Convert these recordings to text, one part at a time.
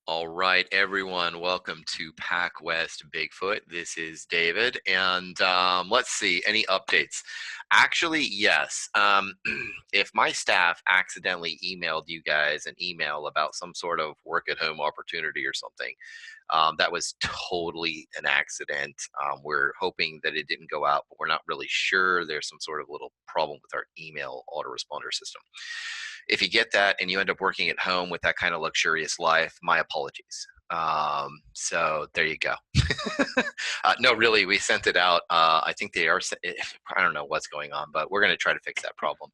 All right, everyone, welcome to PacWest Bigfoot. This is David, and let's see, any updates? Actually, yes. If my staff accidentally emailed you guys an email about some sort of work at home opportunity or something, that was totally an accident. We're hoping that it didn't go out, but we're not really sure. There's some sort of little problem with our email autoresponder system. If you get that and you end up working at home with that kind of luxurious life, my apologies. So there you go. No, really, we sent it out. I think they are. I don't know what's going on, but we're going to try to fix that problem.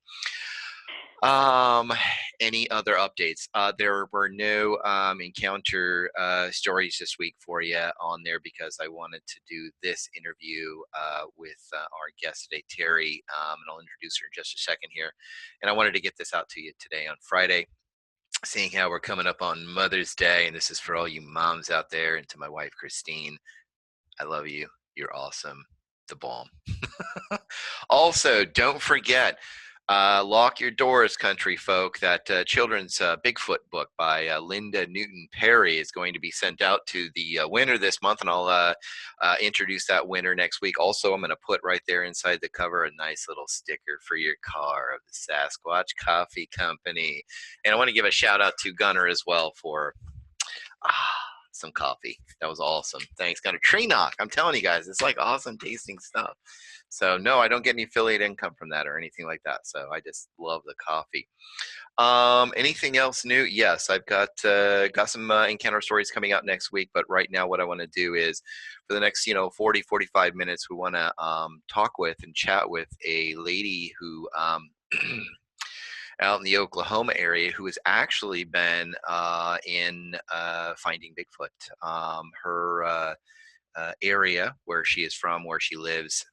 Um, any other updates? There were no encounter stories this week for you on there because I wanted to do this interview with our guest today, Terry, and I'll introduce her in just a second here. And I wanted to get this out to you today on Friday, seeing how we're coming up on Mother's Day, and this is for all you moms out there, and to my wife, Christine. I love you. You're awesome. The bomb. Also, don't forget, Lock Your Doors, Country Folk. That children's Bigfoot book by Linda Newton Perry is going to be sent out to the winner this month, and I'll introduce that winner next week. Also, I'm going to put right there inside the cover a nice little sticker for your car of the Sasquatch Coffee Company. And I want to give a shout out to Gunner as well for some coffee. That was awesome. Thanks, Gunner. Tree Knock. I'm telling you guys, it's like awesome tasting stuff. So no, I don't get any affiliate income from that or anything like that. So I just love the coffee. Anything else new? Yes, I've got some encounter stories coming out next week. But right now, what I want to do is, for the next 45 minutes, we want to talk with and chat with a lady who out in the Oklahoma area who has actually been in Finding Bigfoot. Her area where she is from, where she lives,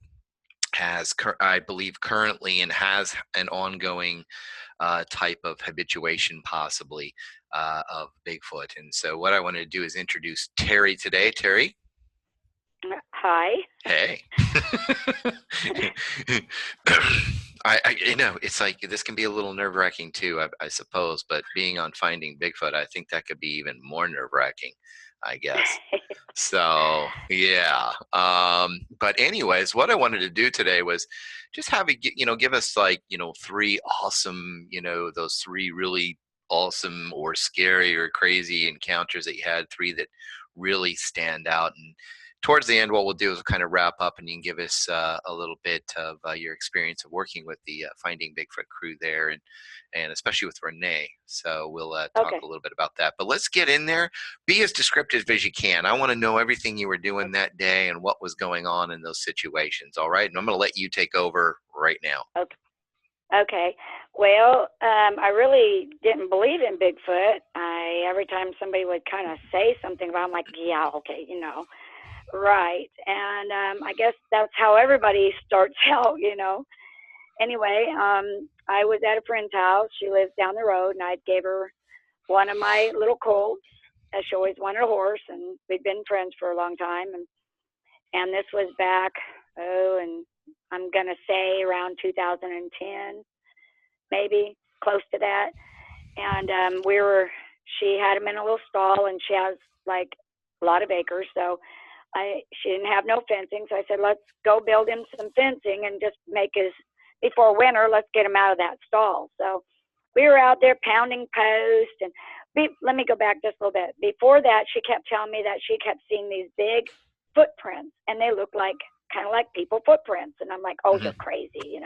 has, I believe, currently and has an ongoing type of habituation, possibly, of Bigfoot. And so, what I wanted to do is introduce Terry today. Terry. Hi. Hey. It's like this can be a little nerve-wracking too, I suppose. But being on Finding Bigfoot, I think that could be even more nerve-wracking, I guess. So yeah. But anyways, what I wanted to do today was just have give us like three awesome, those three really awesome or scary or crazy encounters that you had, three that really stand out. And towards the end, what we'll do is we'll kind of wrap up, and you can give us a little bit of your experience of working with the Finding Bigfoot crew there, and especially with Renee. So we'll talk Okay. a little bit about that. But let's get in there. Be as descriptive as you can. I want to know everything you were doing that day and what was going on in those situations. All right, and I'm going to let you take over right now. Okay. Okay. Well, I really didn't believe in Bigfoot. Every time somebody would kind of say something about, it, I'm like, yeah, okay, right. And I guess that's how everybody starts out. Anyway, I was at a friend's house. She lives down the road, and I gave her one of my little colts. She always wanted a horse, and we'd been friends for a long time. And this was back, and I'm going to say around 2010, maybe close to that. And she had him in a little stall, and she has like a lot of acres. So she didn't have no fencing. So I said, let's go build him some fencing and just before winter, let's get him out of that stall. So we were out there pounding post. And let me go back just a little bit. Before that, she kept telling me that she kept seeing these big footprints, and they look like kind of like people footprints. And I'm like, oh, you're crazy,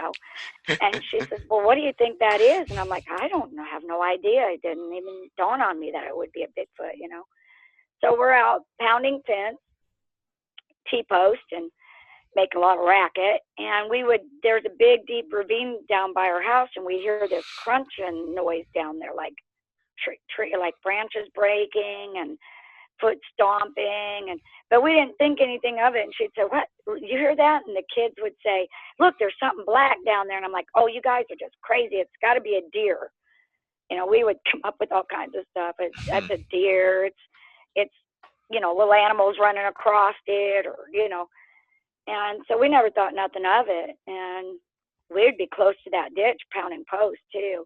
And she says, well, what do you think that is? And I'm like, I don't know, I have no idea. It didn't even dawn on me that it would be a Bigfoot. So we're out pounding fence, T-post, and making a lot of racket. And there's a big, deep ravine down by our house, and we hear this crunching noise down there, like tree, like branches breaking and foot stomping, but we didn't think anything of it. And she'd say, what, you hear that? And the kids would say, look, there's something black down there. And I'm like, oh, you guys are just crazy. It's got to be a deer. We would come up with all kinds of stuff. That's a deer. It's little animals running across it, or and so we never thought nothing of it. And we'd be close to that ditch pounding post too.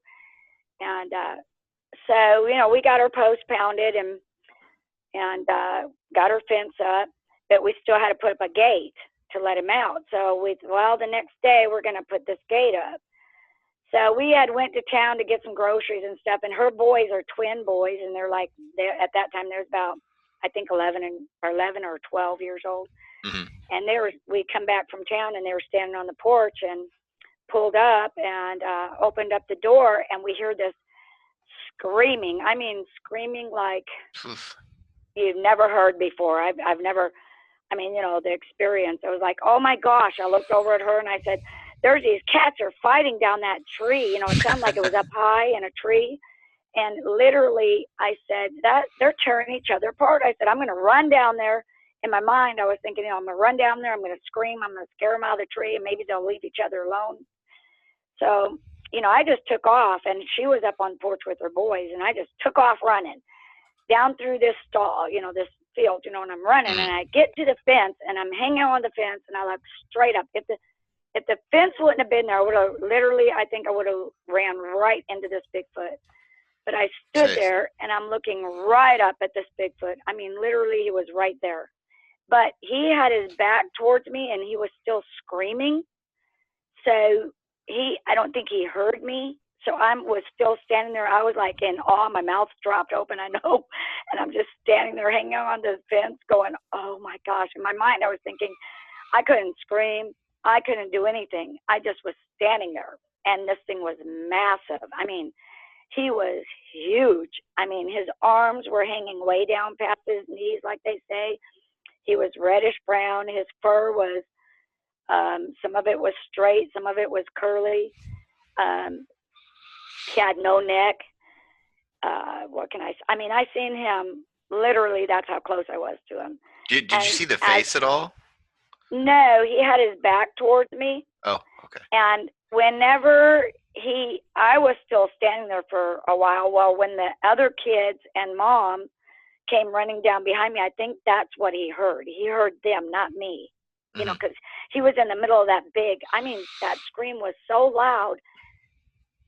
And so we got our post pounded, and and got her fence up, but we still had to put up a gate to let him out. So the next day we're going to put this gate up. So we had went to town to get some groceries and stuff, and her boys are twin boys, and they're at that time there's about, I think 11 or 12 years old. Mm-hmm. And we come back from town, and they were standing on the porch and pulled up and opened up the door, and we hear this screaming. I mean, screaming like you've never heard before. I've never, I mean, the experience. I was like, oh my gosh. I looked over at her and I said, there's these cats are fighting down that tree. It sounded like it was up high in a tree. And literally I said that they're tearing each other apart. I said, I'm going to run down there. In my mind, I was thinking, I'm going to run down there. I'm going to scream. I'm going to scare them out of the tree, and maybe they'll leave each other alone. So, I just took off, and she was up on the porch with her boys, and I just took off running down through this stall, this field, and I'm running, and I get to the fence, and I'm hanging on the fence, and I look straight up. If the fence wouldn't have been there, I would have literally, I think I would have ran right into this Bigfoot. But I stood there, and I'm looking right up at this Bigfoot. I mean, literally, he was right there. But he had his back towards me, and he was still screaming. So I don't think he heard me. So I was still standing there. I was like in awe. My mouth dropped open, I know. And I'm just standing there hanging on the fence going, oh my gosh. In my mind, I was thinking, I couldn't scream. I couldn't do anything. I just was standing there. And this thing was massive. I mean, he was huge. I mean, his arms were hanging way down past his knees, like they say. He was reddish brown. His fur was, some of it was straight, some of it was curly. He had no neck. What can I say? I mean, I seen him, literally, that's how close I was to him. Did you see the face at all? No, he had his back towards me. Oh, okay. And whenever I was still standing there for a while. Well, when the other kids and mom came running down behind me, I think that's what he heard. He heard them, not me, because he was in the middle of that that scream was so loud,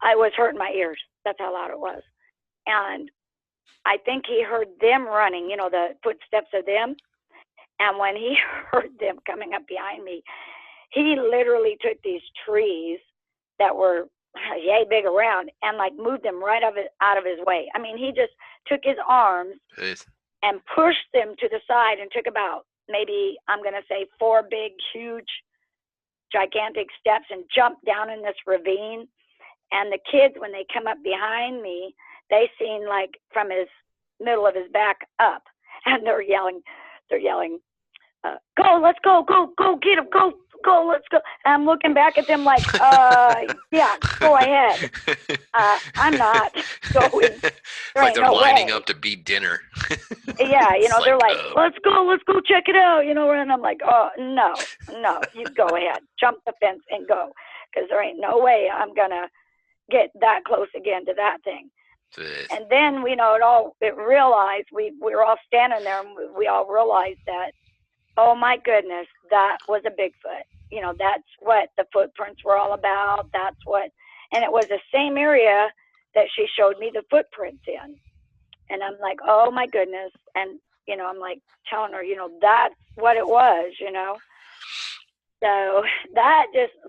I was hurting my ears. That's how loud it was. And I think he heard them running, the footsteps of them. And when he heard them coming up behind me, he literally took these trees that were yay big around and moved them right out of his way. I mean, he just took his arms and pushed them to the side and took about maybe, I'm going to say, 4 big, huge, gigantic steps and jumped down in this ravine. And the kids, when they come up behind me, they seen from his middle of his back up, and they're yelling, go, let's go, get him, go, let's go. And I'm looking back at them like, yeah, go ahead. I'm not going. It's like they're lining up to beat dinner. Yeah, they're like, let's go check it out, and I'm like, oh, no, you go ahead. Jump the fence and go, because there ain't no way I'm going to get that close again to that thing. And then, it realized, we were all standing there, and we all realized that, oh my goodness, that was a Bigfoot. That's what the footprints were all about. And it was the same area that she showed me the footprints in. And I'm like, oh my goodness. And, I'm like telling her, that's what it was,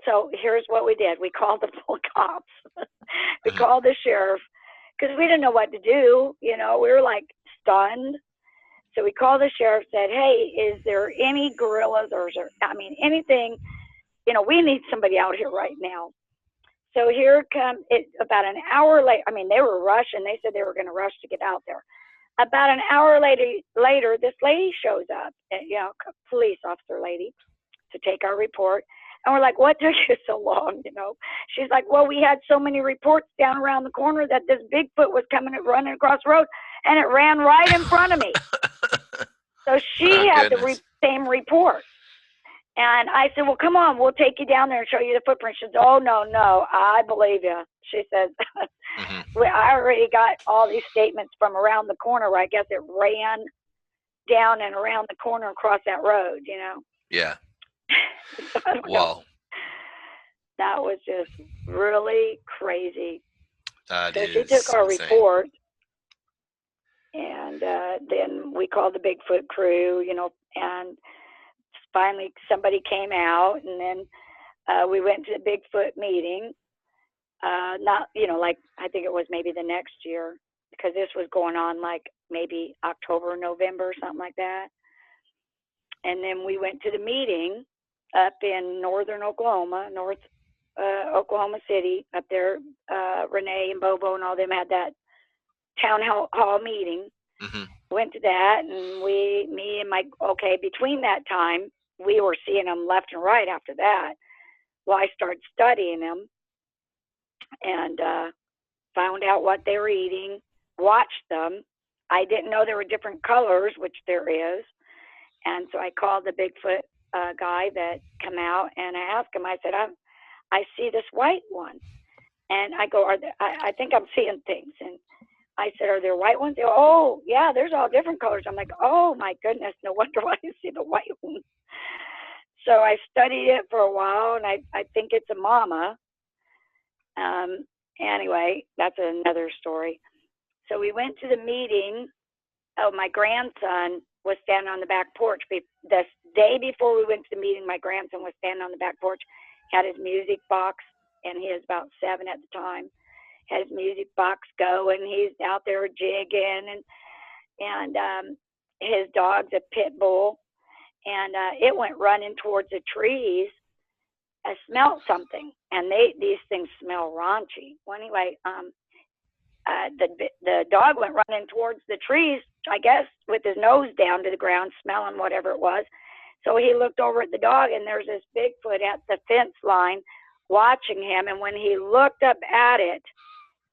So here's what we did. We called the cops. We called the sheriff because we didn't know what to do. We were stunned. So we called the sheriff, said, hey, is there any gorillas or anything? We need somebody out here right now. So here come it about an hour later. They were rushing. They said they were going to rush to get out there. About an hour later, this lady shows up, police officer lady, to take our report. And we're like, what took you so long? She's like, well, we had so many reports down around the corner that this Bigfoot was running across the road, and it ran right in front of me. So she had the same report. And I said, well, come on, we'll take you down there and show you the footprints. She said, oh, no, I believe you. She says, I already got all these statements from around the corner where I guess it ran down and around the corner across that road, Yeah. So I don't know. That was just really crazy. That so is she took our insane. report, and And then we called the Bigfoot crew, and finally somebody came out, and then we went to the Bigfoot meeting. Not, like I think it was maybe the next year, because this was going on like maybe October, November, something like that. And then we went to the meeting up in northern Oklahoma, Oklahoma City, up there. Renee and Bobo and all them had that town hall meeting. Mm-hmm. Went to that, and me and between that time, we were seeing them left and right after that. Well, I started studying them and found out what they were eating, watched them. I didn't know there were different colors, which there is. And so I called the Bigfoot guy that come out, and I asked him, I said, I see this white one. And I go, I think I'm seeing things. And I said, are there white ones? They go, oh, yeah, there's all different colors. I'm like, oh, my goodness, no wonder why you see the white one. So I studied it for a while, and I think it's a mama. Anyway, that's another story. So we went to the meeting. Oh, my grandson was standing on the back porch. The day before we went to the meeting, my grandson was standing on the back porch, had his music box, and he was about 7 at the time. Had his music box going. He's out there jigging, and his dog's a pit bull, and it went running towards the trees. I smelled something, and these things smell raunchy. Well, anyway, the dog went running towards the trees, I guess, with his nose down to the ground, smelling whatever it was. So he looked over at the dog, and there's this Bigfoot at the fence line watching him. And when he looked up at it,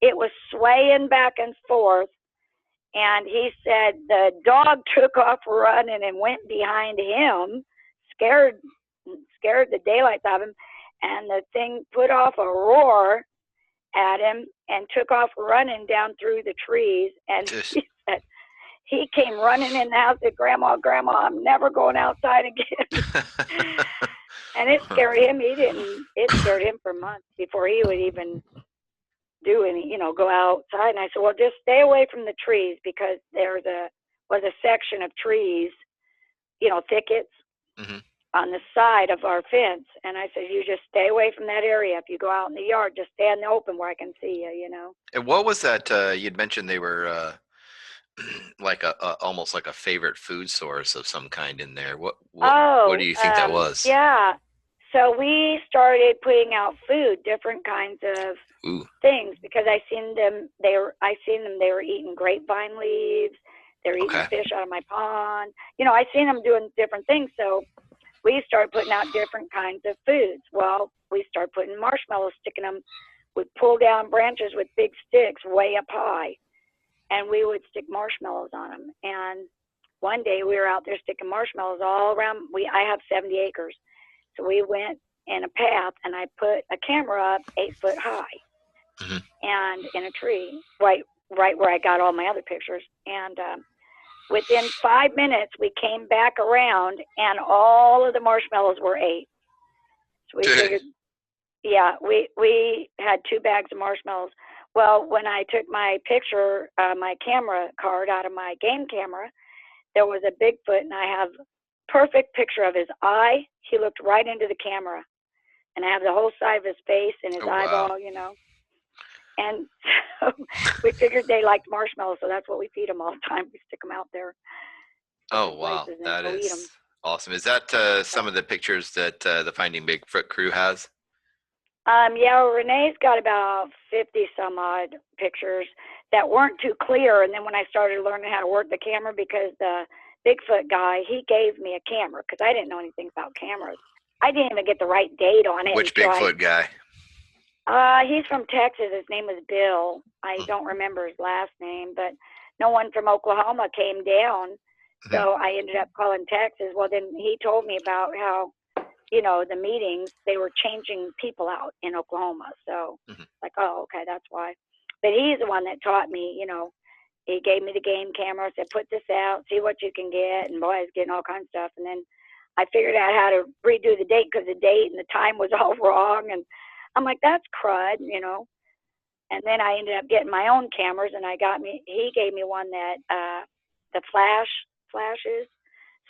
it was swaying back and forth. And he said the dog took off running and went behind him, scared the daylights out of him. And the thing put off a roar at him and took off running down through the trees. And he said, he came running in the house and said, Grandma, I'm never going outside again. And it scared him. It scared him for months before he would even do any, go outside. And I said, well, just stay away from the trees, because there was a section of trees, thickets, mm-hmm. on the side of our fence. And I said, you just stay away from that area. If you go out in the yard, just stay in the open where I can see you, And what was that? You'd mentioned they were like almost like a favorite food source of some kind in there. What do you think that was? Yeah. So we started putting out food, different kinds of things, because I seen them. They were eating grapevine leaves. They were eating fish out of my pond. I seen them doing different things. So we started putting out different kinds of foods. Well, we started putting marshmallows, sticking them. We'd pull down branches with big sticks way up high, and we would stick marshmallows on them. And one day we were out there sticking marshmallows all around. I have 70 acres. So we went in a path, and I put a camera up 8 foot high, mm-hmm. and in a tree, right where I got all my other pictures. And within 5 minutes, we came back around, and all of the marshmallows were ate. So we figured, yeah, we had 2 bags of marshmallows. Well, when I took my picture, my camera card out of my game camera, there was a Bigfoot, and I have perfect picture of his eye. He looked right into the camera, and I have the whole side of his face and his eyeball, wow. And so we figured they liked marshmallows, so that's what we feed them all the time. We stick them out there. Oh, wow. That is awesome. Is that some of the pictures that the Finding Bigfoot crew has? Yeah, Renee's got about 50 some odd pictures that weren't too clear. And then when I started learning how to work the camera, because the Bigfoot guy, he gave me a camera, because I didn't know anything about cameras. I didn't even get the right date on it. Which Bigfoot guy? He's from Texas. His name was Bill. I don't remember his last name, but no one from Oklahoma came down. Mm-hmm. So I ended up calling Texas. Well, then he told me about how, the meetings, they were changing people out in Oklahoma. So mm-hmm. like, oh, okay, that's why. But he's the one that taught me, he gave me the game camera, said, put this out, see what you can get. And boy, I was getting all kinds of stuff. And then I figured out how to redo the date, because the date and the time was all wrong. And I'm like, that's crud, And then I ended up getting my own cameras, and he gave me one that the flashes.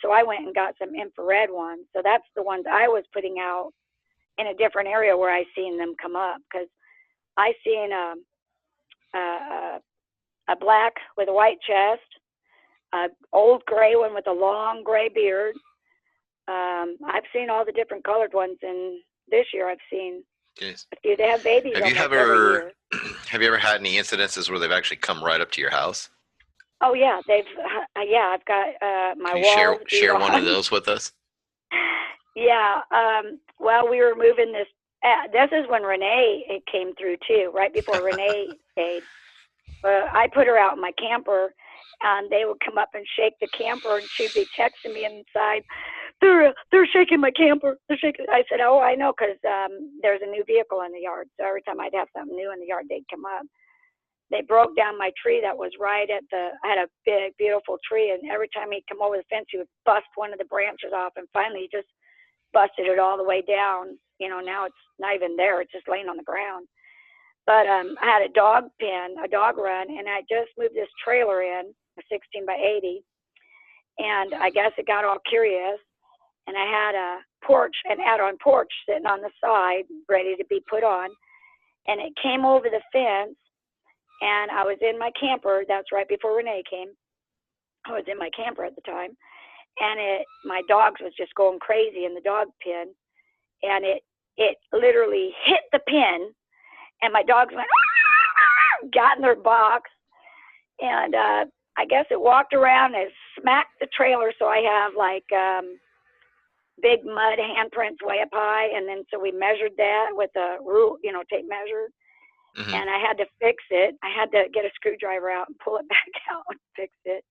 So I went and got some infrared ones. So that's the ones I was putting out in a different area where I seen them come up, because I seen a a black with a white chest, a old gray one with a long gray beard. I've seen all the different colored ones, and this year I've seen Yes. a few. They have babies Have you almost every ever year. have you ever had any incidences where they've actually come right up to your house? Oh yeah, they've yeah. I've got my Can you share walls beat share one of on. those with us? Yeah. Well, we were moving this. This is when Renee came through too. Right before Renee stayed, I put her out in my camper, and they would come up and shake the camper, and she'd be texting me inside. They're shaking my camper. They're shaking. I said, oh, I know, because there's a new vehicle in the yard. So every time I'd have something new in the yard, they'd come up. They broke down my tree that was right at the. I had a big, beautiful tree, and every time he'd come over the fence, he would bust one of the branches off, and finally he just busted it all the way down. You know, now it's not even there; it's just laying on the ground. But I had a dog pen, a dog run, and I just moved this trailer in, a 16 by 80, and I guess it got all curious. And I had a porch, an add-on porch sitting on the side, ready to be put on, and it came over the fence. And I was in my camper. That's right before Renee came. I was in my camper at the time, and my dogs was just going crazy in the dog pen, and it literally hit the pin, and my dogs went got in their box, and I guess it walked around and smacked the trailer. So I have like big mud handprints way up high, and then so we measured that with a rule, tape measure, Hmm. and I had to fix it. I had to get a screwdriver out and pull it back out and fix it.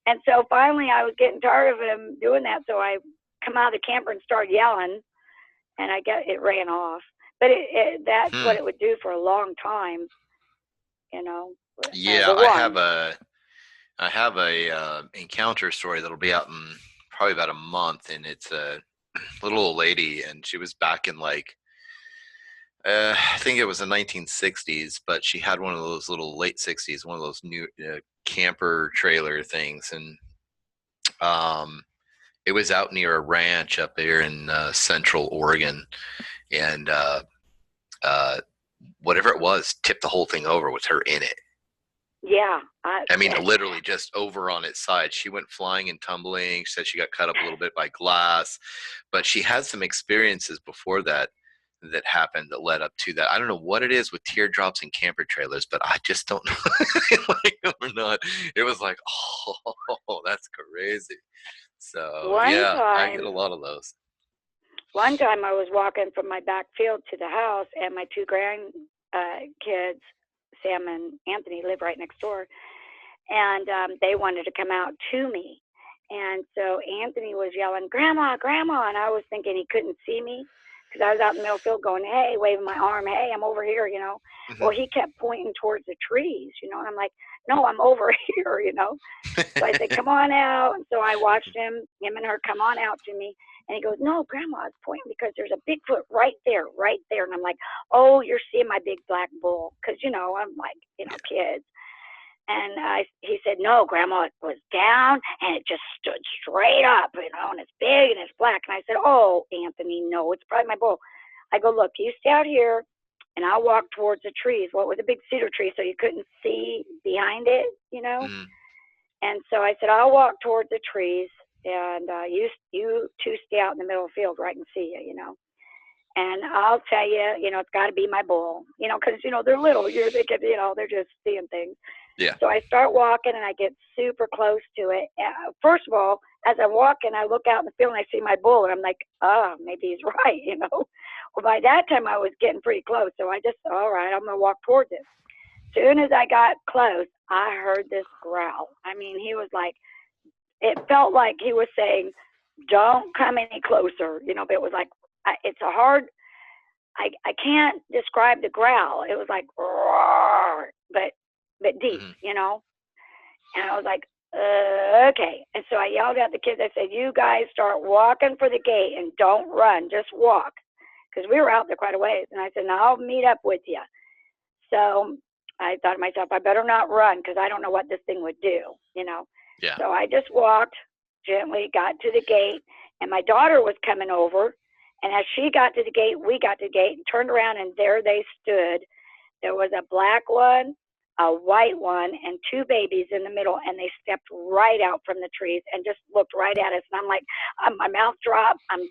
And so finally, I was getting tired of him doing that, so I come out of the camper and started yelling, and I get it ran off. But that's Hmm. what it would do for a long time, you know. Yeah, The one, I have a encounter story that'll be out in probably about a month, and it's a little old lady, and she was back in like I think it was the 1960s, but she had one of those little late 60s, one of those new camper trailer things, and um, it was out near a ranch up there in Central Oregon, and uh, whatever it was tipped the whole thing over with her in it. yeah, I mean, literally just over on its side. She went flying and tumbling. She said she got cut up a little bit by glass, but she had some experiences before that that happened that led up to that. I don't know what it is with teardrops and camper trailers, but I just don't know like them or not. It was like, oh, that's crazy. So one yeah, I get a time, lot of those. one time I was walking from my back field to the house, and my two grand kids, Sam and Anthony, live right next door, and they wanted to come out to me. And so Anthony was yelling, "Grandma, Grandma," and I was thinking he couldn't see me because I was out in the middle field going, "Hey," waving my arm, "Hey, I'm over here." Well, Hmm. he kept pointing towards the trees, and I'm like, "No, I'm over here." So I said, "Come on out." And so I watched him and her come on out to me. And he goes, "No, Grandma, it's pointing because there's a Bigfoot right there, right there." And I'm like, "Oh, you're seeing my big black bull." Because, I'm like, Yeah. kids. And he said, "No, Grandma, it was down and it just stood straight up, and it's big and it's black." And I said, "Oh, Anthony, no, it's probably my bull." I go, "Look, you stay out here and I'll walk towards the trees." Well, it was a big cedar tree, so you couldn't see behind it. Hmm. And so I said, "I'll walk towards the trees, and you two stay out in the middle of the field where I can see you. And I'll tell you, it's got to be my bull, because they're little. You're thinking, they're just seeing things." Yeah. So I start walking, and I get super close to it. First of all, as I'm walking, I look out in the field, and I see my bull, and I'm like, "Oh, maybe he's right." Well, by that time, I was getting pretty close, so I just, all right, I'm gonna walk towards it. Soon as I got close, I heard this growl. I mean, he was like, it felt like he was saying, "Don't come any closer," but it was like, it's a hard, I can't describe the growl. It was like, roar, but Hmm. deep. And I was like, okay. And so I yelled at the kids. I said, "You guys start walking for the gate and don't run, just walk." Because we were out there quite a ways. And I said, "Now I'll meet up with you." So I thought to myself, I better not run because I don't know what this thing would do. Yeah. So I just walked gently, got to the gate, and my daughter was coming over. And as she got to the gate, we got to the gate and turned around, and there they stood. There was a black one, a white one, and two babies in the middle, and they stepped right out from the trees and just looked right at us. And I'm like, my mouth dropped. I'm,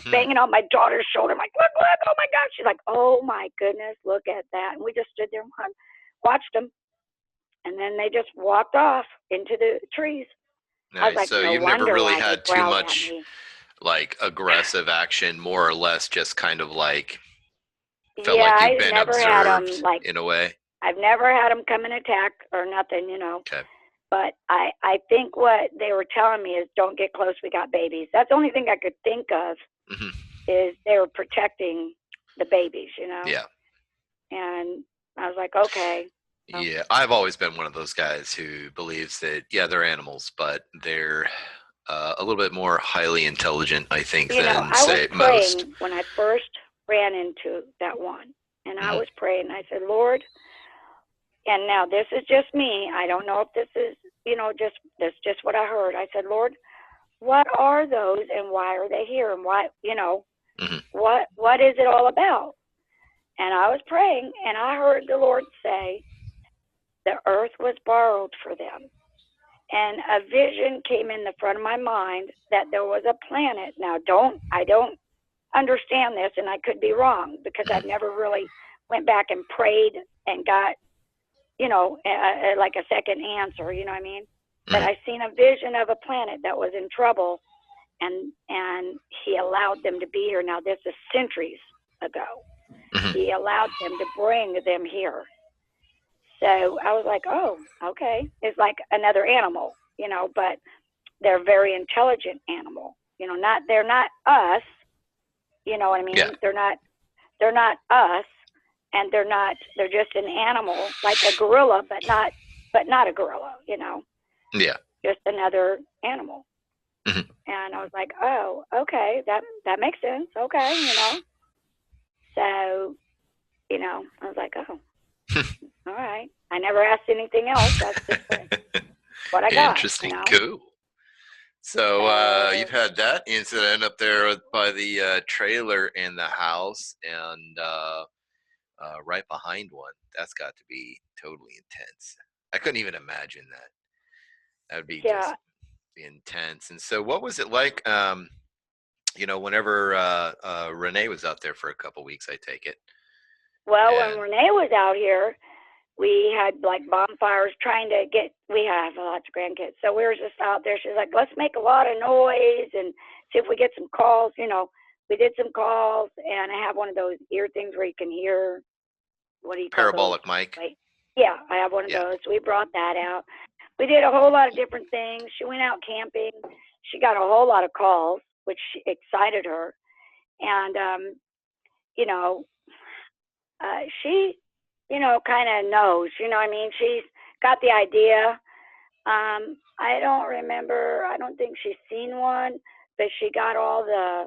Hmm. banging on my daughter's shoulder. I'm like, look, look, oh my God. She's like, oh my goodness, look at that. And we just stood there and watched them, and then they just walked off into the trees. I was Nice. like, So no you've never wonder really why they had too growled at much me. like aggressive action, more or less just kind of like felt Yeah, like you've I been never had them observed like in a way. I've never had them come and attack or nothing. Okay. But I think what they were telling me is don't get close. We got babies. That's the only thing I could think of Hmm. is they were protecting the babies. Yeah. And I was like, okay. Well, Yeah. I've always been one of those guys who believes that, yeah, they're animals, but they're a little bit more highly intelligent, I think, than, I was say, most. praying when I first ran into that one. And I Hmm. was praying. I said, Lord, and now this is just me. I don't know if this is, just what I heard. I said, Lord, what are those and why are they here and why, Hmm. what is it all about? And I was praying and I heard the Lord say the earth was borrowed for them. And a vision came in the front of my mind that there was a planet. Now I don't understand this and I could be wrong because I've Hmm. never really went back and prayed and got, like a second answer, you know what I mean? But Hmm. I seen a vision of a planet that was in trouble, and he allowed them to be here. Now this is centuries ago. Hmm. He allowed them to bring them here. So I was like, oh, okay. It's like another animal, but they're a very intelligent animal. Not they're not us. You know what I Yeah. mean? They're not us, and they're just an animal like a gorilla, but not a gorilla. Yeah. Just another animal. Hmm. And I was like, oh, okay, that makes sense. Okay. So I was like, oh, all right. I never asked anything else. That's just what I got, you Interesting. know. Cool. So you've So had that incident up there by the trailer in the house, and right behind one. That's got to be totally intense. I couldn't even imagine that. That would be yeah. just intense. And so, what was it like? Whenever Renee was out there for a couple weeks, I take it, Well, when and Renee was out here, we had like bonfires trying to get. We have lots of grandkids, so we were just out there. She's like, let's make a lot of noise and see if we get some calls. We did some calls, and I have one of those ear things where you can hear. What do you call those? parabolic mic. Like, yeah, I have one of Yeah. those. So we brought that out. We did a whole lot of different things. She went out camping. She got a whole lot of calls, which excited her. And you know, she, kind of knows. You know, what I mean, she's got the idea. I don't remember. I don't think she's seen one, but she got all the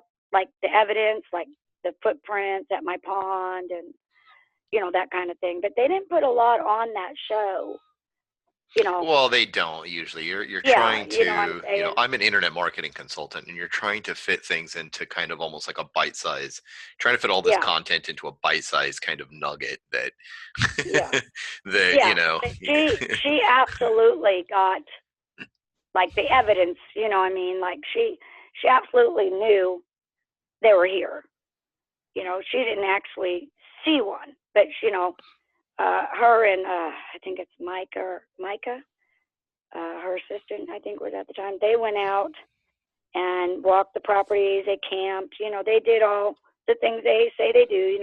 evidence, like the footprints at my pond and that kind of thing. But they didn't put a lot on that show. You know, Well, they don't usually. You're yeah, trying you know what I'm to, saying. I'm an internet marketing consultant, and you're trying to fit things into kind of almost like a bite size, trying to fit all this Yeah, content into a bite size kind of nugget that yeah, that yeah. But she absolutely got like the evidence. You know what I mean? Like she absolutely knew they were here. She didn't actually see one, but her and I think it's Micah, her assistant, I think was at the time. They went out and walked the properties. They camped. They did all the things they say they do.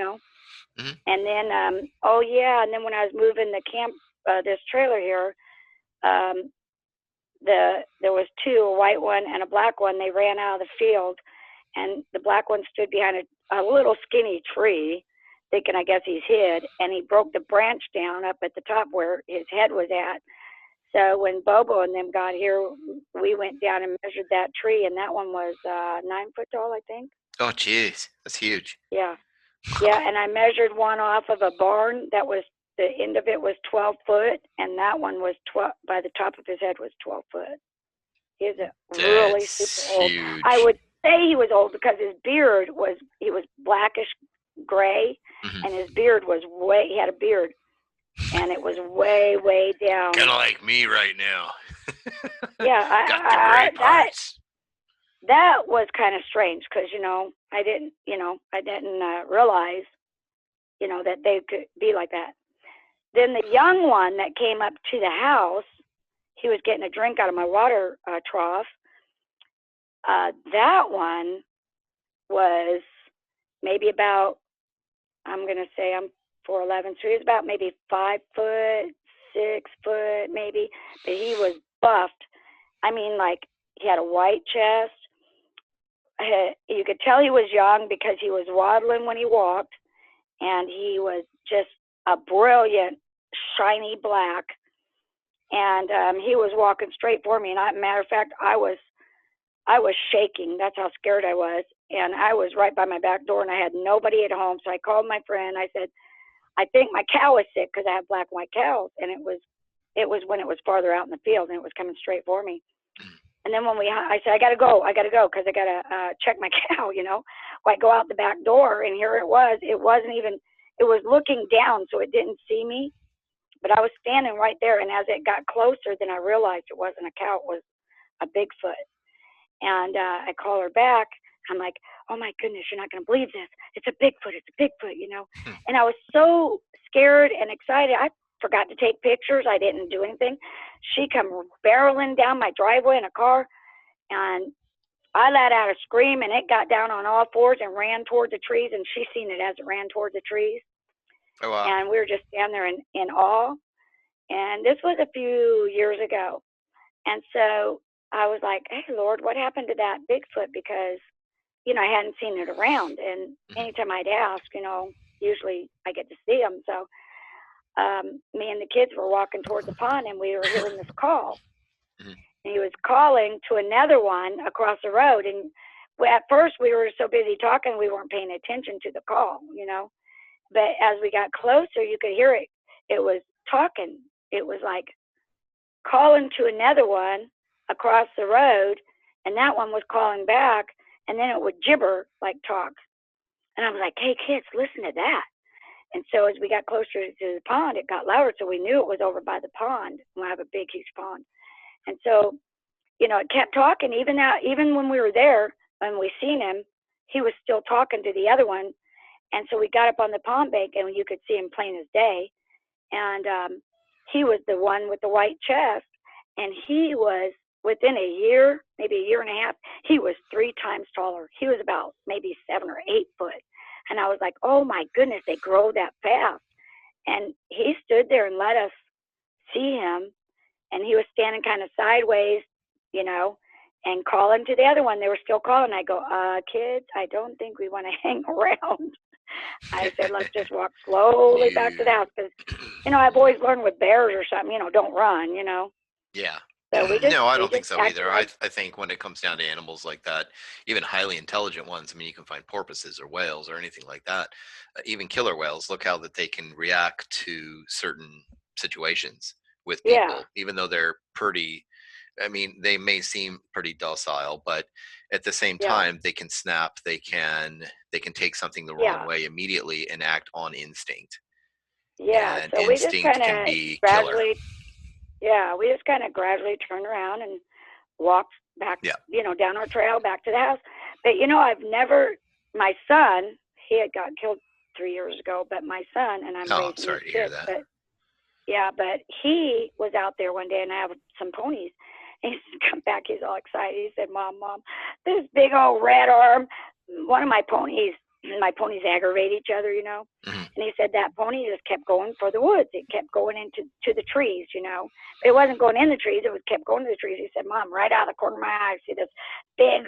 Mhm. And then, oh yeah, and then when I was moving the camp, this trailer here, um, there was two, a white one and a black one. They ran out of the field, and the black one stood behind a little skinny tree, thinking I guess he's hid, and he broke the branch down up at the top where his head was at. So when Bobo and them got here, we went down and measured that tree, and that one was 9 foot tall, I think. Oh, jeez, that's huge. Yeah, yeah, and I measured one off of a barn that was the end of it was 12 foot, and that one was 12. By the top of his head was 12 foot. He's a really super That's old. I huge. would say he was old because his beard was blackish gray, Hmm. and his beard was way. He had a beard, and it was way Kind down. of like me right now. Yeah, Got the gray parts. that was kind of strange because I didn't realize that they could be like that. Then the young one that came up to the house, he was getting a drink out of my water trough. That one was maybe about, I'm going to say I'm 4'11", so he was about maybe 5 foot, 6 foot maybe, but he was buffed. I mean, like, he had a white chest. You could tell he was young because he was waddling when he walked, and he was just a brilliant, shiny black. And he was walking straight for me. And matter of fact, I was shaking. That's how scared I was. And I was right by my back door, and I had nobody at home. So I called my friend. I said, I think my cow is sick because I have black and white cows, and it was when it was farther out in the field, and it was coming straight for me. And then I said, I gotta go because I gotta check my cow. Well, I go out the back door, and here it was. It wasn't even. It was looking down, so it didn't see me. But I was standing right there, and as it got closer, then I realized it wasn't a cow; it was a Bigfoot. And I call her back. I'm like, oh my goodness, you're not going to believe this. It's a Bigfoot. And I was so scared and excited. I forgot to take pictures. I didn't do anything. She come barreling down my driveway in a car, and I let out a scream, and it got down on all fours and ran toward the trees, and she seen it as it ran toward the trees. Oh wow. And we were just standing there in awe. And this was a few years ago. And so I was like, hey, Lord, what happened to that Bigfoot? Because, I hadn't seen it around. And Hmm. anytime I'd ask, usually I get to see him. So me and the kids were walking toward the pond, and we were hearing this call. Hmm. And he was calling to another one across the road. And at first we were so busy talking, we weren't paying attention to the call. But as we got closer, you could hear it. It was talking. It was like calling to another one across the road, and that one was calling back, and then it would gibber like talk. And I was like, hey, kids, listen to that. And so as we got closer to the pond, it got louder, so we knew it was over by the pond. We have a big, huge pond. And so, it kept talking. Even when we were there and we seen him, he was still talking to the other one. And so we got up on the pond bank, and you could see him plain as day. And he was the one with the white chest, and he was within a year, maybe a year and a half, he was 3 times taller. He was about maybe 7 or 8 foot. And I was like, oh my goodness, they grow that fast. And he stood there and let us see him, and he was standing kind of sideways, you know, and calling to the other one. They were still calling. I go, kids, I don't think we want to hang around. I said, let's just walk slowly back to the You. house because, I've always learned with bears or something, don't run. Yeah. So No, I we don't think just so acted either. I like, I think when it comes down to animals like that, even highly intelligent ones, I mean, you can find porpoises or whales or anything like that. Even killer whales, look how that they can react to certain situations with yeah, people, even though they're pretty. I mean, they may seem pretty docile, but at the same yeah, time, they can snap. They can take something the wrong yeah, way immediately and act on instinct, yeah. and So we just instinct kind can of be killer. gradually, yeah, we just kind of gradually turned around and walked back, Yeah. down our trail back to the house. But, I've never, my son, he had got killed 3 years ago, but my son, and I'm Oh, I'm raising these sorry to hear kids, that. but yeah, but he was out there one day, and I have some ponies. And he's come back. He's all excited. He said, Mom, this big old red arm. One of my ponies aggravate each other. Mhm. And he said that pony just kept going for the woods. It kept going to the trees. But it wasn't going in the trees. It was kept going to the trees. He said, Mom, right out of the corner of my eye, I see this big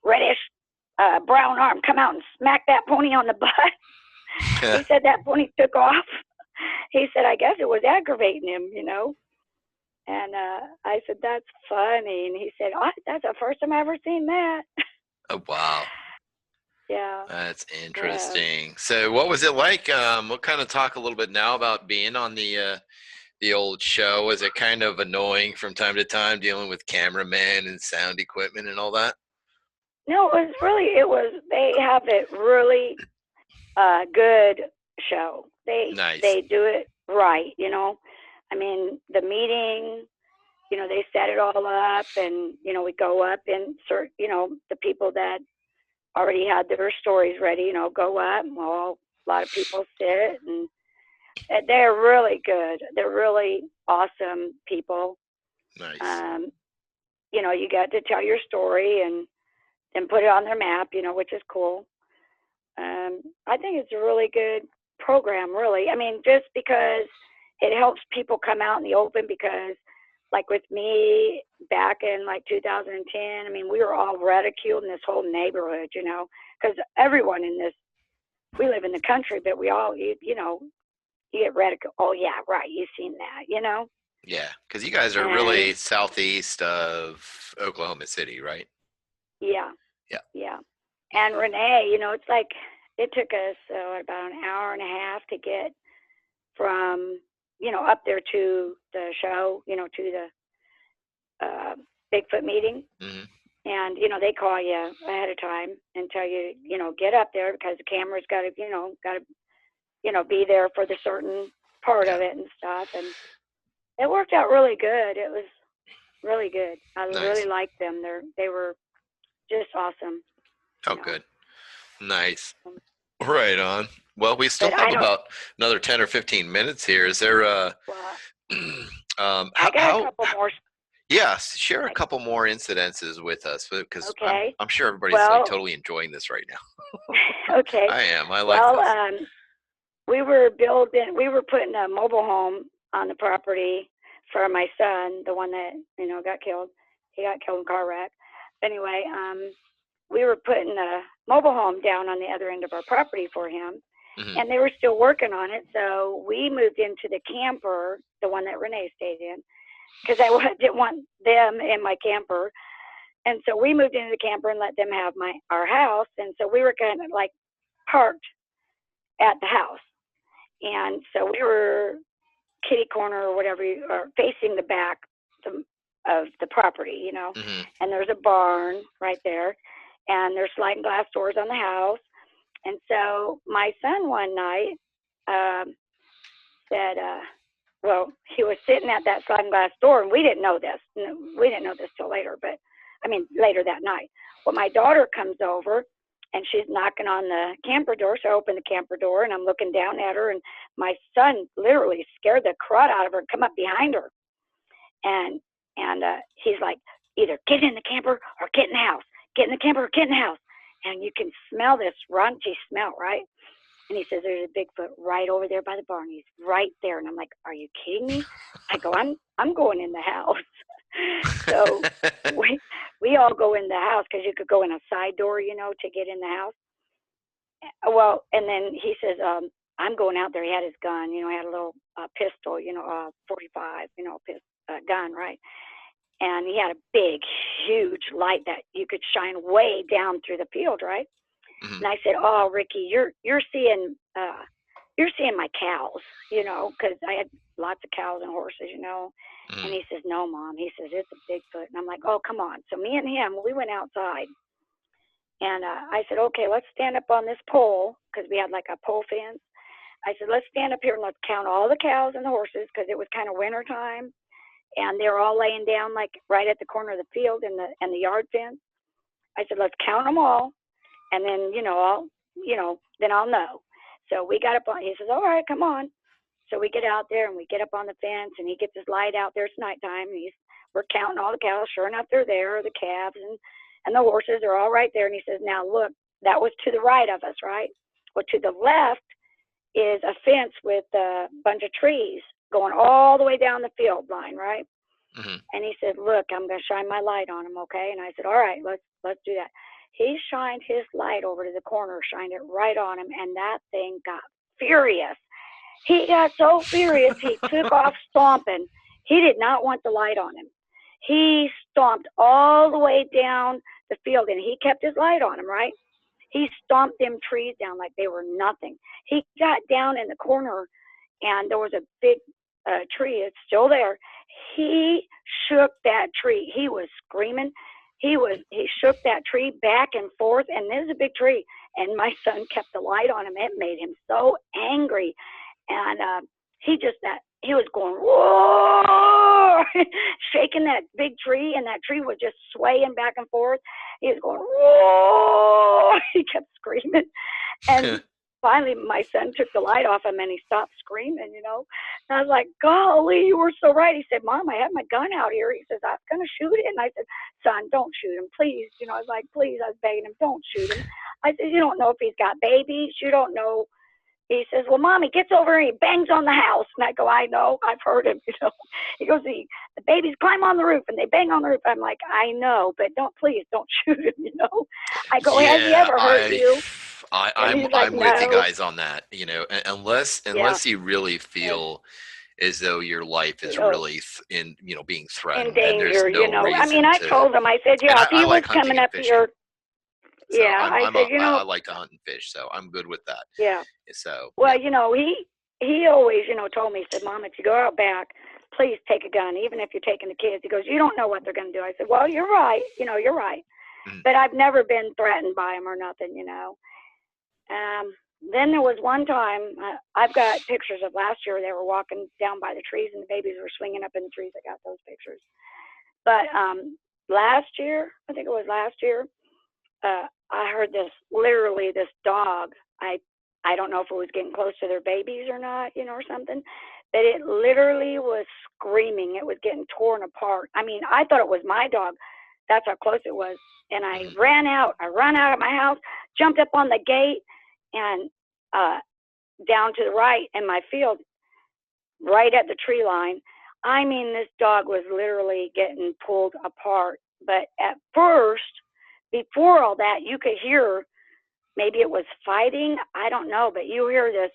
reddish brown arm come out and smack that pony on the butt. He said that pony took off. He said, I guess it was aggravating him. And I said, that's funny. And he said, oh, that's the first time I ever seen that. Oh wow. Yeah. That's Yeah. interesting. So, what was it like? We'll kind of talk a little bit now about being on the old show. Was it kind of annoying from time to time dealing with cameramen and sound equipment and all that? No, it was, they have it really good show. Nice. They do it right, you know. I mean, the meeting, you know, they set it all up, and you know, we go up and insert, you know, the people that already had their stories ready, you know, go up. Well, a lot of people sit, and they're really good. They're really awesome people. Nice. Um, you know, you get to tell your story and put it on their map, you know, which is cool. I think it's a really good program, really. I mean, just because it helps people come out in the open, because, like with me back in like 2010, I mean, we were all ridiculed in this whole neighborhood, you know, because everyone in this, we live in the country, but we all, you know, you get ridiculed. Oh, yeah, right. You've seen that, you know? Yeah, because you guys are And really southeast of Oklahoma City, right? yeah, Yeah. yeah. And Renee, you know, it's like it took us about an hour and a half to get from, you know, up there to the show, you know, to the Bigfoot meeting. Hmm. And, you know, they call you ahead of time and tell you, you know, get up there because the camera's got to, you know, be there for the certain part Yeah. of it and stuff. And it worked out really good. It was really good. I Nice. really liked them. They were just awesome, Oh, you know. good. Nice. Right on. Well, we still But have I don't, about another 10 or 15 minutes here. Is there well, I how, got a couple more. yes, share a Like, couple more incidences with us because okay. I'm sure everybody's like Well, totally enjoying this right now. okay. I am. I like Well, this. we were putting a mobile home on the property for my son, the one that, you know, got killed. He got killed in a car wreck. Anyway, we were putting a mobile home down on the other end of our property for him, Hmm. and they were still working on it. So we moved into the camper, the one that Renee stayed in, because didn't want them in my camper. And so we moved into the camper and let them have our house. And so we were kind of like parked at the house. And so we were kitty corner or whatever, or facing the back of the property, you know. Hmm. And there's a barn right there, and there's sliding glass doors on the house. And so my son one night said, well, he was sitting at that sliding glass door, and we didn't know this. We didn't know this till later, but I mean later that night. Well, my daughter comes over, and she's knocking on the camper door. So I open the camper door, and I'm looking down at her, and my son literally scared the crud out of her and come up behind her, and he's like, either get in the camper or get in the house. Get in the camper or get in the house. And you can smell this raunchy smell, right? And he says, there's a Bigfoot right over there by the barn. He's right there. And I'm like, are you kidding me? I go, I'm going in the house. So we all go in the house because you could go in a side door, you know, to get in the house. Well, and then he says, I'm going out there. He had his gun, you know, he had a little pistol, you know, 45, you know, gun, right? And he had a big, huge light that you could shine way down through the field, right? Hmm. And I said, "Oh, Ricky, you're seeing my cows, you know, because I had lots of cows and horses, you know." And Hmm. he says, "No, Mom." He says, "It's a Bigfoot." And I'm like, "Oh, come on." So me and him, we went outside, and I said, "Okay, let's stand up on this pole because we had like a pole fence." I said, "Let's stand up here and let's count all the cows and the horses because it was kind of winter time, and they were all laying down like right at the corner of the field and the yard fence." I said, "Let's count them all, and then then I'll know." So we got up on. He says, "All right, come on." So we get out there and we get up on the fence, and he gets his light out there. It's nighttime. We're counting all the cows. Sure enough, they're there. The calves and the horses are all right there. And he says, "Now look, that was to the right of us, right? Well, to the left is a fence with a bunch of trees going all the way down the field line, right?" Hmm. And he said, "Look, I'm going to shine my light on him, okay?" And I said, "All right, let's do that." He shined his light over to the corner, shined it right on him, and that thing got furious. He got so furious, he took off stomping. He did not want the light on him. He stomped all the way down the field, and he kept his light on him, right? He stomped them trees down like they were nothing. He got down in the corner, and there was a big tree. It's still there. He shook that tree. He was screaming. He shook that tree back and forth, and this is a big tree. And my son kept the light on him. It made him so angry, and he was going whoa, shaking that big tree, and that tree was just swaying back and forth. He was going whoa. He kept screaming, and finally my son took the light off him and he stopped screaming, you know. And I was like, golly, you were so right. He said, Mom, I have my gun out here. He says, I was going to shoot it. And I said, son, don't shoot him, please. You know, I was like, please, I was begging him, don't shoot him. I said, you don't know if he's got babies. You don't know. He says, well, Mom, he gets over and he bangs on the house. And I go, I know, I've heard him, you know. He goes, the babies climb on the roof and they bang on the roof. I'm like, I know, but please don't shoot him, you know. I go, has he Yeah, ever hurt you? And he's like, I'm with you no. guys on that. You know, unless Yeah. you really feel as though your life is really being In threatened, and there's danger, no you know. I mean, reason I to. told him, I said, And yeah, if I he was like hunting coming and up to fishing, your, so yeah, I said, you I know, like to hunt and fish, so I'm good with that. yeah. So yeah, Well, you know, he always, you know, told me, he said, Mom, if you go out back, please take a gun, even if you're taking the kids. He goes, you don't know what they're going to do. I said, well, you're right. You know, you're right. Mhm. But I've never been threatened by them or nothing, you know. Then there was one time, I've got pictures of last year. They were walking down by the trees and the babies were swinging up in the trees. I got those pictures. But last year, I think it was last year, I heard literally this dog. I don't know if it was getting close to their babies or not, you know, or something, but it literally was screaming. It was getting torn apart. I mean, I thought it was my dog. That's how close it was. And I Mhm. ran out. I ran out of my house, jumped up on the gate, and down to the right in my field, right at the tree line. I mean, this dog was literally getting pulled apart. But at first, before all that, you could hear, maybe it was fighting, I don't know, but you hear this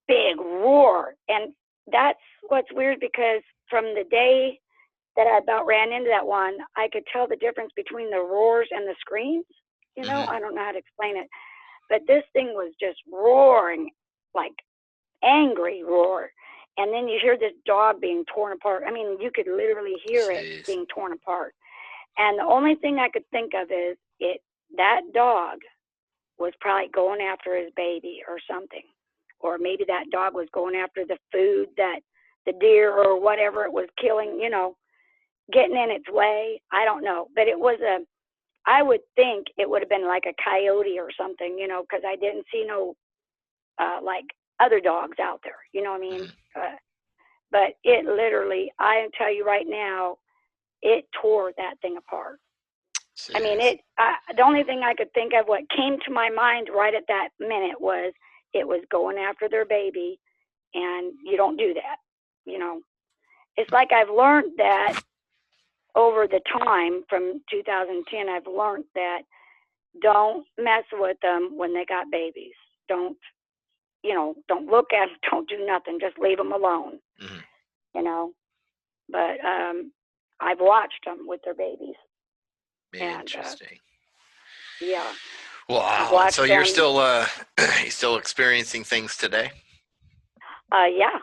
big roar. And that's what's weird, because from the day that I about ran into that one, I could tell the difference between the roars and the screams. You know, Mhm. I don't know how to explain it. But this thing was just roaring, like angry roar. And then you hear this dog being torn apart. I mean, you could literally hear it Jeez. being torn apart. And the only thing I could think of is that dog was probably going after his baby or something. Or maybe that dog was going after the food that the deer or whatever it was killing, you know, getting in its way. I don't know. But I would think it would have been like a coyote or something, you know, because I didn't see no like other dogs out there, you know what I mean? Mhm. Uh, but it literally, I tell you right now, it tore that thing apart. I mean, Jeez. the only thing I could think of, what came to my mind right at that minute was it was going after their baby, and you don't do that. You know, it's like I've learned that over the time from 2010. I've learned that don't mess with them when they got babies. Don't, you know, don't look at them. Don't do nothing. Just leave them alone. Mhm. You know, but I've watched them with their babies, and Interesting. yeah, I've Wow. And so watched you're them. still you still experiencing things today? Yeah.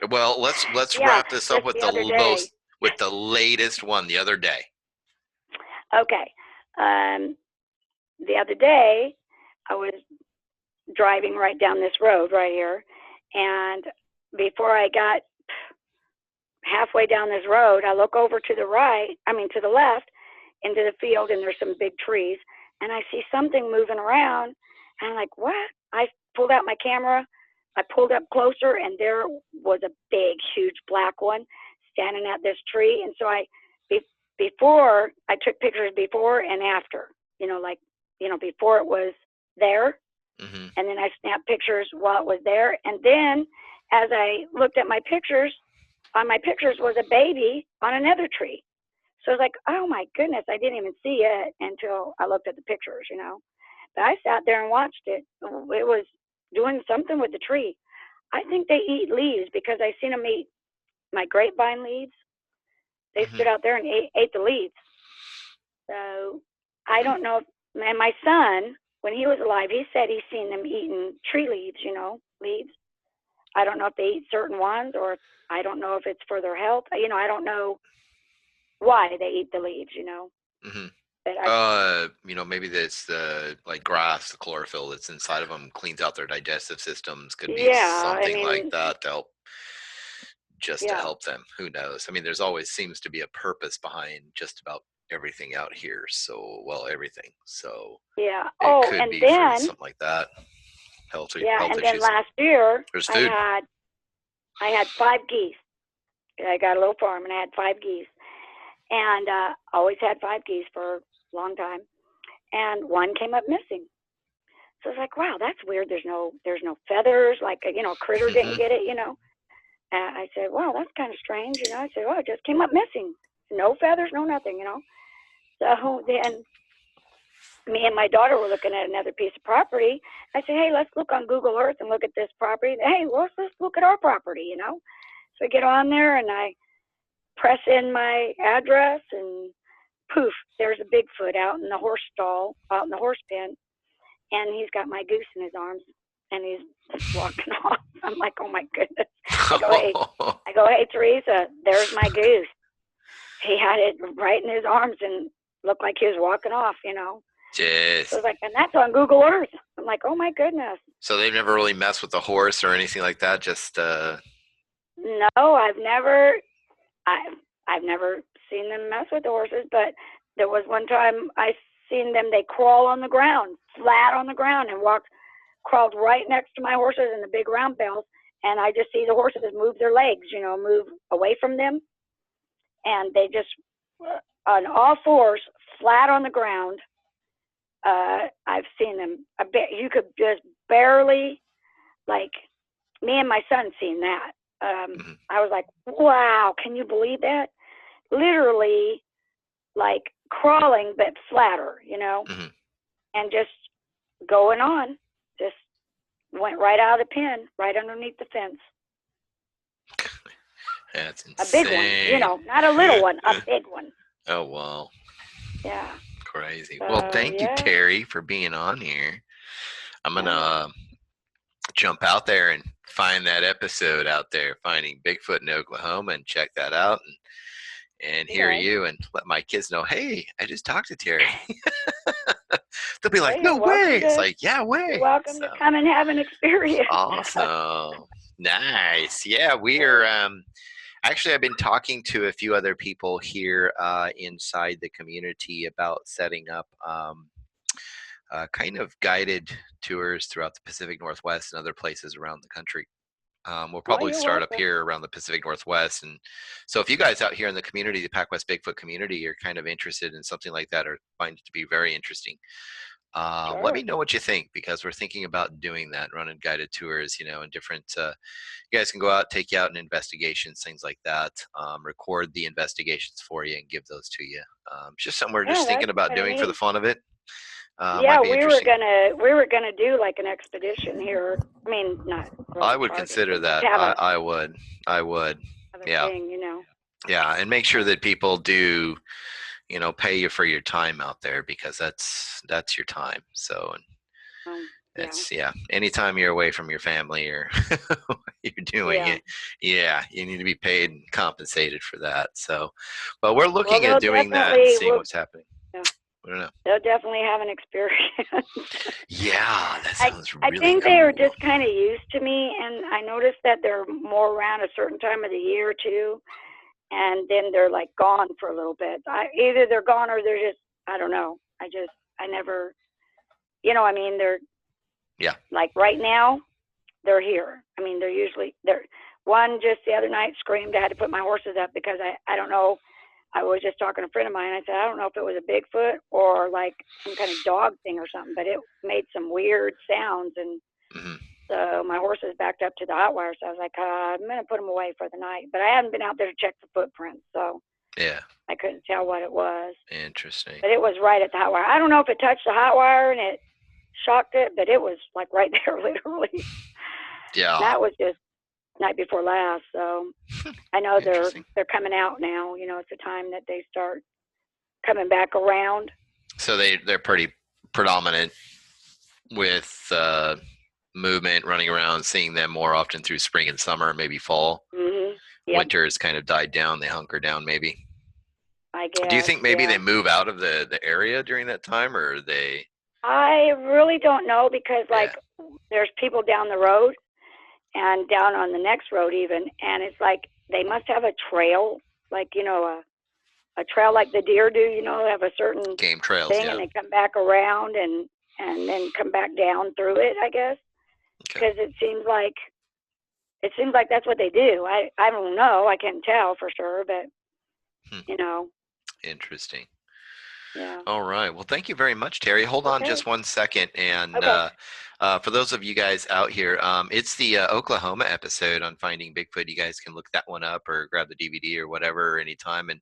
Well, let's Yeah, wrap this up just with the other day. with the latest one the other day. Okay. Um, the other day, I was driving right down this road right here, and before I got halfway down this road, I look over to the right, I mean to the left, into the field, and there's some big trees, and I see something moving around, and I'm like, what? I pulled out my camera, I pulled up closer, and there was a big, huge black one standing at this tree, and so before, I took pictures before and after, you know, like, you know, before it was there, Mhm. and then I snapped pictures while it was there, and then as I looked at my pictures, on my pictures was a baby on another tree. So I was like, oh my goodness, I didn't even see it until I looked at the pictures, you know. But I sat there and watched it. It was doing something with the tree. I think they eat leaves, because I seen them eat my grapevine leaves. They Mhm. stood out there and ate the leaves. So I Hmm. don't know. And my son, when he was alive, he said he's seen them eating tree leaves, leaves. I don't know if they eat certain ones, or I don't know if it's for their health. I don't know why they eat the leaves, Mm-hmm. But Maybe that's the like grass, the chlorophyll that's inside of them cleans out their digestive systems. Could be yeah, I something like mean, that to help, just to yeah, help them. Who knows? I mean, there's always seems to be a purpose behind just about everything out here. So, well, everything. So yeah. it Oh, could and be for then, something like that. Healthy yeah, health and then issues. last year There's I food. had 5 geese. I got a little farm and I had 5 geese, and always had 5 geese for a long time. And one came up missing. So I was like, wow, that's weird. There's no feathers, like a critter didn't get it. And I said, wow, that's kind of strange. I said, oh, it just came up missing. No feathers, no nothing. So then me and my daughter were looking at another piece of property. I said, hey, let's look on Google Earth and look at this property. Hey, let's look at our property. So I get on there and I press in my address, and poof, there's a Bigfoot out in the horse stall, out in the horse pen, and he's got my goose in his arms, and he's walking off. I'm like, oh my goodness. I go, hey, Teresa, there's my goose. He had it right in his arms and looked like he was walking off, Jeez. So I was like, and that's on Google Earth. I'm like, oh my goodness. So they've never really messed with the horse or anything like that. Just No, I've never seen them mess with the horses, but there was one time I seen them. They crawl on the ground, flat on the ground, and crawled right next to my horses in the big round bales, and I just see the horses move their legs, move away from them, and they just on all fours, flat on the ground. I've seen them. I bet you could just barely, like, me and my son seen that. I was like, wow, can you believe that? Literally, like crawling, but flatter, and just going on. Just went right out of the pen, right underneath the fence. That's insane. A big one, not a little one, a big one. Oh, wow. Yeah. Crazy. Well, thank you, Terry, for being on here. I'm going to jump out there and find that episode out there, Finding Bigfoot in Oklahoma, and check that out and hear you and let my kids know, hey, I just talked to Terry. They'll be like, no way. It's like, yeah, way. You're welcome to come and have an experience. Awesome. Nice. Yeah, we're actually, I've been talking to a few other people here inside the community about setting up kind of guided tours throughout the Pacific Northwest and other places around the country. We'll probably start up here around the Pacific Northwest. And so if you guys out here in the community, the PacWest Bigfoot community, are kind of interested in something like that or find it to be very interesting, let me know what you think, because we're thinking about doing that, running guided tours, and different, you guys can go out, take you out in investigations, things like that, record the investigations for you and give those to you. It's just something we're just thinking about doing for the fun of it. Yeah, we were gonna do like an expedition here. I mean, not. Really I would consider that. I would. Yeah. Thing, Yeah, and make sure that people do, pay you for your time out there, because that's your time. So it's anytime you're away from your family or you're doing it, you need to be paid and compensated for that. So, but we're looking at doing that and seeing what's happening. Yeah. I don't know. They'll definitely have an experience. Yeah, that sounds really I think cool. they are just kind of used to me, and I noticed that they're more around a certain time of the year too, and then they're like gone for a little bit. Either they're gone or they're just, I don't know. I never, I mean, they're like right now, they're here. I mean, they're one just the other night screamed. I had to put my horses up because I don't know. I was just talking to a friend of mine. I said, I don't know if it was a Bigfoot or like some kind of dog thing or something, but it made some weird sounds. And so my horses backed up to the hot wire. So I was like, I'm going to put them away for the night. But I hadn't been out there to check the footprints. So I couldn't tell what it was. Interesting. But it was right at the hot wire. I don't know if it touched the hot wire and it shocked it, but it was like right there, literally. Yeah. That was just night before last. So I know they're coming out now. It's the time that they start coming back around. So they're pretty predominant with movement, running around, seeing them more often through spring and summer, maybe fall. Mhm. Yep. Winter has kind of died down. They hunker down, maybe. I Do you guess. think maybe they Yeah. move out of the area during that time, or they? I really don't know because Yeah, like there's people down the road and down on the next road even, and it's like they must have a trail, like a trail like the deer do. They have a certain game trails. thing, and Yeah. they come back around and then come back down through it. I guess Okay. because it seems like that's what they do. I don't know. I can't tell for sure, but Hmm. you know, Interesting. yeah. All right. Well, thank you very much, Terry. Hold on Okay. just 1 second. And Okay. for those of you guys out here, it's the Oklahoma episode on Finding Bigfoot. You guys can look that one up or grab the DVD or whatever anytime, and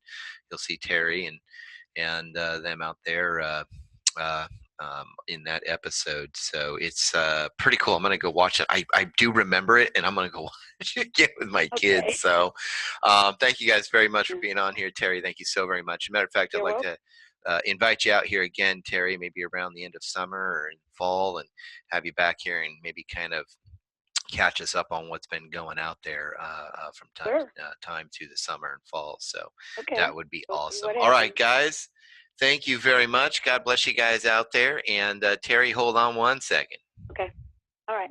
you'll see Terry and them out there uh, in that episode. So it's pretty cool. I'm going to go watch it. I do remember it, and I'm going to go watch it again with my kids. Okay. So thank you guys very much for being on here. Terry, thank you so very much. As a matter of fact, I'd You're like welcome. to invite you out here again, Terry, maybe around the end of summer or in fall, and have you back here and maybe kind of catch us up on what's been going out there from time Sure. to time to the summer and fall. So Okay. that would be We'll see awesome. what All right, happens. guys. Thank you very much. God bless you guys out there. And Terry, hold on 1 second. Okay. All right.